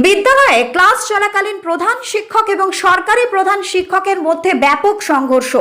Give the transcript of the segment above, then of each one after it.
বিদ্যালয়ে ক্লাস চলাকালীন প্রধান শিক্ষক এবং সরকারি প্রধান শিক্ষকের মধ্যে ব্যাপক সংঘর্ষ।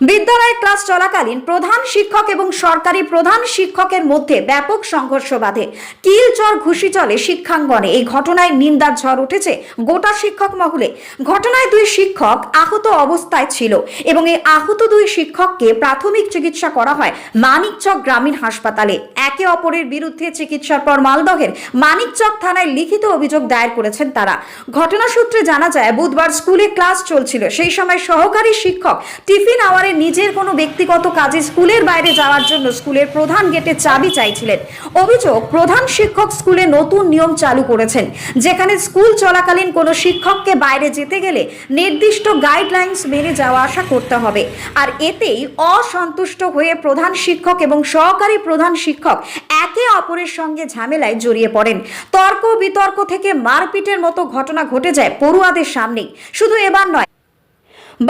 বিদ্যালয়ে ক্লাস চলাকালীন প্রধান শিক্ষক এবং সরকারি প্রধান শিক্ষকের মধ্যে ব্যাপক সংঘর্ষ বাধে। কিলচর ঘুষি চলে শিক্ষাঙ্গনে। এই ঘটনায় নিন্দার ঝড় উঠেছে গোটা শিক্ষক মহলে। ঘটনায় দুই শিক্ষক আহত অবস্থায় ছিল এবং এই আহত দুই শিক্ষককে প্রাথমিক চিকিৎসা করা হয় মানিকচক গ্রামীণ হাসপাতালে। একে অপরের বিরুদ্ধে চিকিৎসার পর মালদহের মানিকচক থানায় লিখিত অভিযোগ দায়ের করেছেন তারা। ঘটনা সূত্রে জানা যায়, বুধবার স্কুলে ক্লাস চলছিল। সেই সময় সহকারী শিক্ষক টিফিন আওয়ারে নিজের কোনো ব্যক্তিগত কাজে স্কুলের বাইরে যাওয়ার জন্য স্কুলের প্রধান গেটে চাবি চাইছিলেন। অভিযোগ, প্রধান শিক্ষক স্কুলে নতুন নিয়ম চালু করেছেন, যেখানে স্কুল চলাকালীন কোনো শিক্ষককে বাইরে যেতে গেলে নির্দিষ্ট গাইডলাইন্স মেনে যাওয়া আসা করতে হবে। আর এতেই অসন্তুষ্ট হয়ে প্রধান শিক্ষক এবং সহকারী প্রধান শিক্ষক একে অপরের সঙ্গে ঝামেলায় জড়িয়ে পড়েন। তর্ক বিতর্ক থেকে মারপিটের মতো ঘটনা ঘটে যায় পড়ুয়াদের সামনেই। শুধু এবার নয়,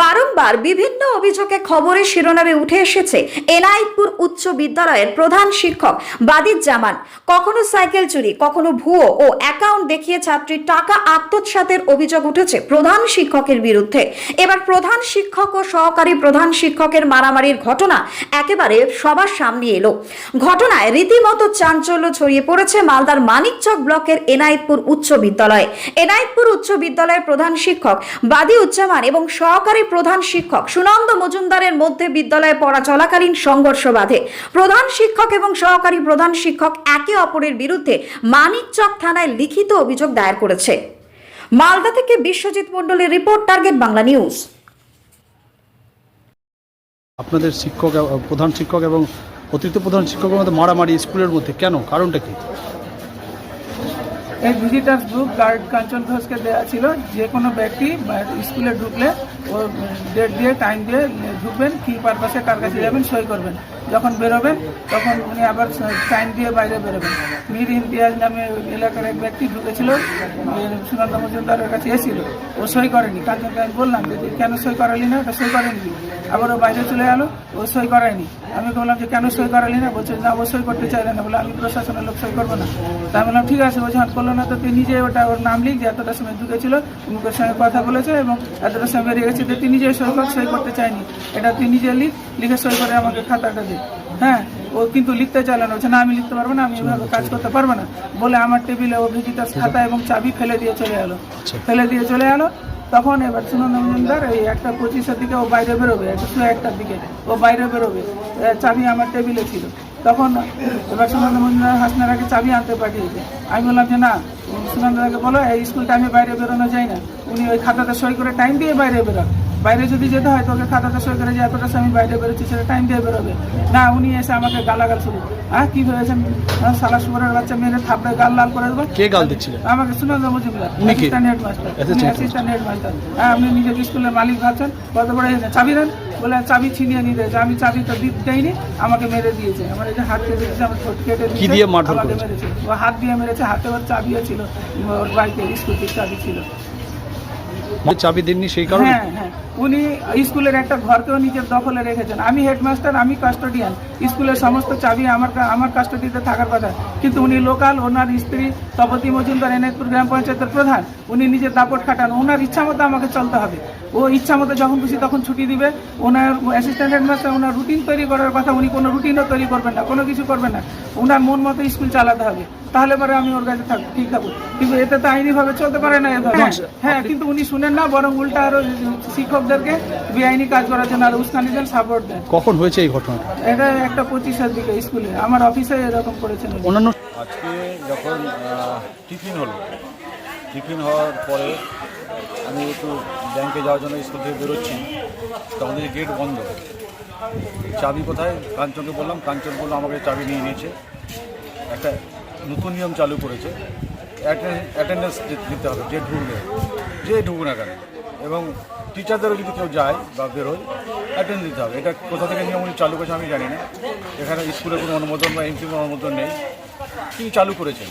বারংবার বিভিন্ন অভিযোগে খবরের শিরোনামে উঠে এসেছে এনায়েতপুর উচ্চ বিদ্যালয়ের প্রধান শিক্ষক বাদিজ্জামান। কখনো সাইকেল চুরি, কখনো ভুয়ো ও অ্যাকাউন্ট দেখিয়ে ছাত্রীর টাকা আত্মসাতের অভিযোগ উঠেছে প্রধান শিক্ষকের বিরুদ্ধে। এবার প্রধান শিক্ষক ও সহকারী প্রধান শিক্ষকের মারামারির ঘটনা একেবারে সবার সামনে এলো। ঘটনায় রীতিমতো চাঞ্চল্য ছড়িয়ে পড়েছে মালদার মানিকচক ব্লকের এনায়েতপুর উচ্চ বিদ্যালয়ে। এনায়েতপুর উচ্চ বিদ্যালয়ের প্রধান শিক্ষক বাদিউজ্জামান এবং সহকারী প্রধান শিক্ষক সুনন্দ মজুমদারের মধ্যে বিদ্যালয়ে পড়া চলাকালীন সংঘর্ষ বাধে। প্রধান শিক্ষক এবং সহকারী প্রধান শিক্ষক একে অপরের বিরুদ্ধে মানিকচক থানায় লিখিত অভিযোগ দায়ের করেছে। মালদা থেকে বিশ্বজিৎ মণ্ডলের রিপোর্ট, টার্গেট বাংলা নিউজ। আপনাদের শিক্ষক, প্রধান শিক্ষক এবং অতিরিক্ত প্রধান শিক্ষকের মধ্যে মারামারি স্কুলের মধ্যে কেন, কারণটা কি? এই ভিজিটার্স বুক গার্ড কাঞ্চন ঘোষকে দেওয়া ছিল, যে কোনো ব্যক্তি স্কুলে ঢুকলে ও ডেট দিয়ে টাইম দিয়ে ঢুকবেন, কী পারপাসে কার কাছে যাবেন, সই করবেন। যখন বেরোবেন তখন উনি আবার টাইম দিয়ে বাইরে বেরোবেন। মীর ইমতিয়াজ নামে এলাকার এক ব্যক্তি ঢুকেছিল, সুনন্দ মজুমদারের কাছে এসেছিল, ও সই করেনি। কাঞ্চনকে আমি বললাম যে কেন সই করালি না, ওটা সই করেনি। আবার ও বাইরে চলে গেলো, ও সই করায়নি। আমি বললাম যে কেন সই করালি না, বলছে না ও সই করতে চাইলে না, বলে আমি প্রশাসনের লোক সই করবো না। তাই বললাম ঠিক আছে, ও যখন করলো না তো তুই নিজে ওটা ওর নাম লিখ, যে এতটার সময় ঢুকেছিল, মুখের সঙ্গে কথা বলেছে এবং এতটার সময় বেরিয়ে গেছে, তুই নিজে সই করতে চাইনি, এটা তুই নিজে লিখে সই করে আমাকে খাতাটা দে। হ্যাঁ, ও কিন্তু লিখতে চাইলে না, বলছে না আমি লিখতে পারবো না, আমি এভাবে কাজ করতে পারবো না বলে আমার টেবিলে ও ভিজিটার্স খাতা এবং চাবি ফেলে দিয়ে চলে গেলো। তখন এবার সুনন্দ মজুমদার এই 1:25-এর দিকে ও বাইরে বেরোবে, 1:00-1টার দিকে ও বাইরে বেরোবে, চাবি আমার টেবিলে ছিল। তখন এবার সুনন্দ মজুমদার হাসনার আগে চাবি আনতে পাঠিয়েছে। আমি বললাম যে না, সুনন্দদাকে বলো এই স্কুল টাইমে বাইরে বেরোনো যায় না, উনি ওই খাতাতে সই করে টাইম দিয়ে বাইরে বেরোন। বাইরে যদি যেতে হয় তোকে খাতাতে সই করে যে এতটা সময় বাইরে বেরোচ্ছি সেটা টাইম দিয়ে বেরোবে না। উনি এসে আমাকে গালাগাল শুরু, কি ভেবেছেন সালা সুবরের বাচ্চা মেরে থাপড়ে গাল লাল করে দেবো। কে গাল দিচ্ছিল? আমাকে সুনন্দ মজুমদার, অ্যাসিস্ট্যান্ট হেডমাস্টার। হ্যাঁ, আপনি নিজের স্কুলের মালিক ভাবছেন, কত বড় চাবি দেন, বলে চাবি ছিনিয়ে নিয়ে দেয়। আমি চাবি তো দেয়নি, আমাকে মেরে দিয়েছে। আমার এই যে হাত কেটে দিয়েছে, আমার ঠোঁট কেটে দিয়েছে, আমাকে মেরেছে। ও হাত দিয়ে মেরেছে, হাতে ওর চাবিও ছিল, ওর বাইকের স্কুটির চাবি ছিল। চাবি দেননি সেই কারণে? হ্যাঁ, উনি স্কুলের একটা ঘরকেও নিজের দখলে রেখেছেন। আমি হেডমাস্টার, আমি কাস্টোডিয়ান, স্কুলের সমস্ত চাবি আমার কাস্টোডিতে থাকার কথা, কিন্তু উনি লোকাল, ওনার স্ত্রী তপতী মজুমদার এনায়েতপুর গ্রাম পঞ্চায়েতের প্রধান, উনি নিজের দাপট খাটান। ওনার ইচ্ছা মতো আমাকে চলতে হবে, ও ইচ্ছা মতো যখন খুশি তখন ছুটি দিবে। ওনার অ্যাসিস্ট্যান্ট হেডমাস্টার, ওনার রুটিন তৈরি করার কথা, উনি কোনো রুটিনও তৈরি করবেন না, কোনো কিছু করবেন না। ওনার মন মতো স্কুল চালাতে হবে, তাহলে পরে আমি ওর কাছে ঠিক থাকবো। কিন্তু এতে তো আইনিভাবে চলতে পারে না এভাবে। হ্যাঁ, কিন্তু উনি শুনেন না, বরং উল্টা আরো শিক্ষকদেরকে বেআইনি কাজ করার জন্য আরো উস্কানি দেন, সাপোর্ট দেন। কখন হয়েছে এই ঘটনা? এটা 1:25-এর দিকে স্কুলে, আমার অফিসে এরকম করেছেন। অন্যান্য আজকে যখন টিফিন হওয়ার পরে আমি একটু ব্যাংকে যাওয়ার জন্য স্কুল থেকে বেরোচ্ছি, তখন দেখি গেট বন্ধ। চাবি কোথায়? কাঞ্চনকে বললাম, কাঞ্চন বললো আমাকে চাবি নিয়ে নিয়েছে। একটা নতুন নিয়ম চালু করেছে, অ্যাটেন্ডেন্স দিতে হবে যে ঢুকুক না কেন, এবং টিচারদেরও যদি কেউ যায় বা বেরোয় অ্যাটেন্ডেন্স দিতে হবে। এটা কোথা থেকে নিয়ম উনি চালু করেছে আমি জানি না। এখানে স্কুলের কোনো অনুমোদন বা এমপির অনুমোদন নেই, তিনি চালু করেছেন।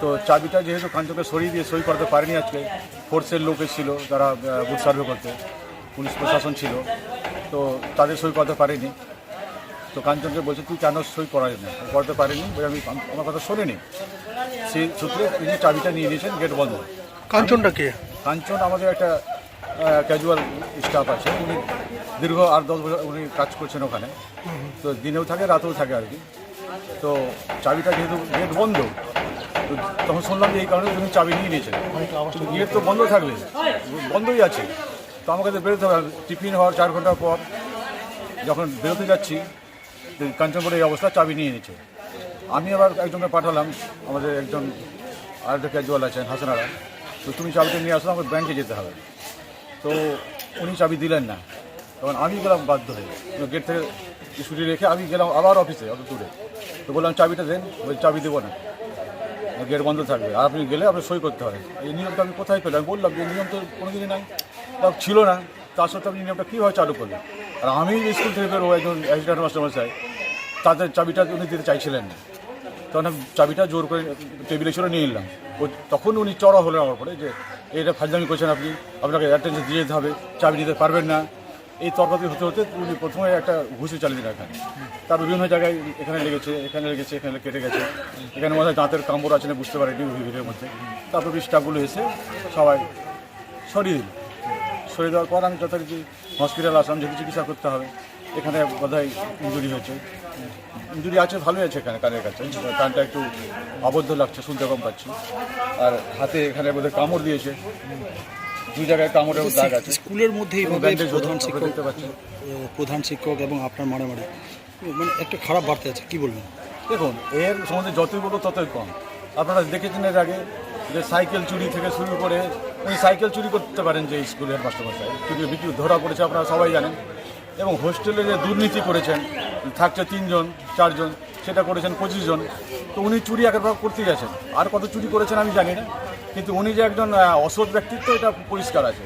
তো চাবিটা যেহেতু কাঞ্চনকে সরিয়ে দিয়ে সই করতে পারেনি, আজকে ফোর্সের লোক এসেছিল, তারা বুথ সার্ভে করতে, পুলিশ প্রশাসন ছিল, তো তাদের সই করতে পারেনি। তো কাঞ্চনকে বলছে তুই কেন সই করাই না, করতে পারিনি, আমি আমার কথা শোনেনি। সেই সূত্রে তিনি চাবিটা নিয়ে নিয়েছেন, গেট বন্ধ। কাঞ্চনটা কে? কাঞ্চন আমাদের একটা ক্যাজুয়াল স্টাফ আছে, উনি দীর্ঘ 8-10 বছর উনি কাজ করছেন ওখানে, তো দিনেও থাকে রাতেও থাকে আর কি। তো চাবিটা যেহেতু গেট বন্ধ, তো তখন শুনলাম যে এই কারণে উনি চাবি নিয়ে নিয়েছেন। গেট তো বন্ধ থাকলে বন্ধই আছে, তো আমাকে তো বেরোতে হবে। টিফিন হওয়ার 4 ঘন্টা পর যখন বেরোতে যাচ্ছি, কাঞ্চনপুরে এই অবস্থা, চাবি নিয়ে নিয়েছে। আমি আবার একজনকে পাঠালাম, আমাদের একজন আরেকটা ক্যাজুয়াল আছেন হাসানারা, তো তুমি চাবিটা নিয়ে আসলে আমাকে ব্যাংকে যেতে হবে। তো উনি চাবি দিলেন না, তখন আমি গেলাম বাধ্য হয়ে, গেট থেকে স্কুটি রেখে আমি গেলাম আবার অফিসে, অত দূরে। তো বললাম চাবিটা দেন, বলছি চাবি দেবো না, গেট বন্ধ থাকবে, আর আপনি গেলে আপনি সই করতে হবে। এই নিয়মটা আমি কোথায় পেলাম? আমি বললাম যে নিয়ম তো কোনো দিনই নাই, তা ছিল না, তার সত্ত্বেও আপনি নিয়মটা কীভাবে চালু করলেন? আর আমি স্কুল থেকে বেরো, একজন অ্যাসিস্ট্যান্ট মাস্টারমশাই, তাদের চাবিটা উনি দিতে চাইছিলেন না, তখন আমি চাবিটা জোর করে টেবিলে ছিল নিয়ে নিলাম। তখন উনি চড়া হলেন আমার পরে যে এটা ফাজলামি করছেন আপনি, আপনাকে অ্যাটেন্ডেন্স দিয়ে যেতে হবে, চাবি দিতে পারবেন না। এই তর্কাতর্কি হতে হতে উনি প্রথমে একটা ঘুষি চালিয়ে দিলেন এখানে, তার বিভিন্ন জায়গায় এখানে লেগেছে, এখানে লেগেছে, এখানে কেটে গেছে, এখানে মনে হয় দাঁতের কামড় আছে না বুঝতে পারিনি ভিড়ের মধ্যে। তারপর স্টাফগুলো এসে সবাই সরিয়ে দিল। সরিয়ে দেওয়ার পর আমি যথারীতি হসপিটাল আসলাম, যেহেতু চিকিৎসা করতে হবে। এখানে বোধহয় ইঞ্জুরি হয়েছে, ইঞ্জুরি আছে, ভালোই আছে এখানে, কানের কাছে কানটা একটু আবদ্ধ লাগছে, শুনতে কম পাচ্ছি। আর হাতে এখানে বোধহয় কামড় দিয়েছে, 2 জায়গায় কামড়ের দাগ আছে। স্কুলের মধ্যে এইভাবে ব্যান্ডেজ প্রধান শিক্ষক দেখতে পাচ্ছি। প্রধান শিক্ষক এবং আপনার মারামারি, মানে একটা খারাপ বার্তা আছে, কি বলবেন? দেখুন, এর সম্বন্ধে যতই বলবো ততই কম। আপনারা দেখেছেন এর আগে যে সাইকেল চুরি থেকে শুরু করে, উনি সাইকেল চুরি করতে পারেন যে স্কুলের মাস্টারমশাই, চুরি বিক্রি ধরা পড়েছে, আপনারা সবাই জানেন। এবং হোস্টেলে যে দুর্নীতি করেছেন, থাকছে 3 জন 4 জন, সেটা করেছেন 25 জন। তো উনি চুরি একবার করতেই আছেন, আর কত চুরি করেছেন আমি জানি না, কিন্তু উনি যে একজন অসৎ ব্যক্তিত্ব এটা পরিষ্কার আছে।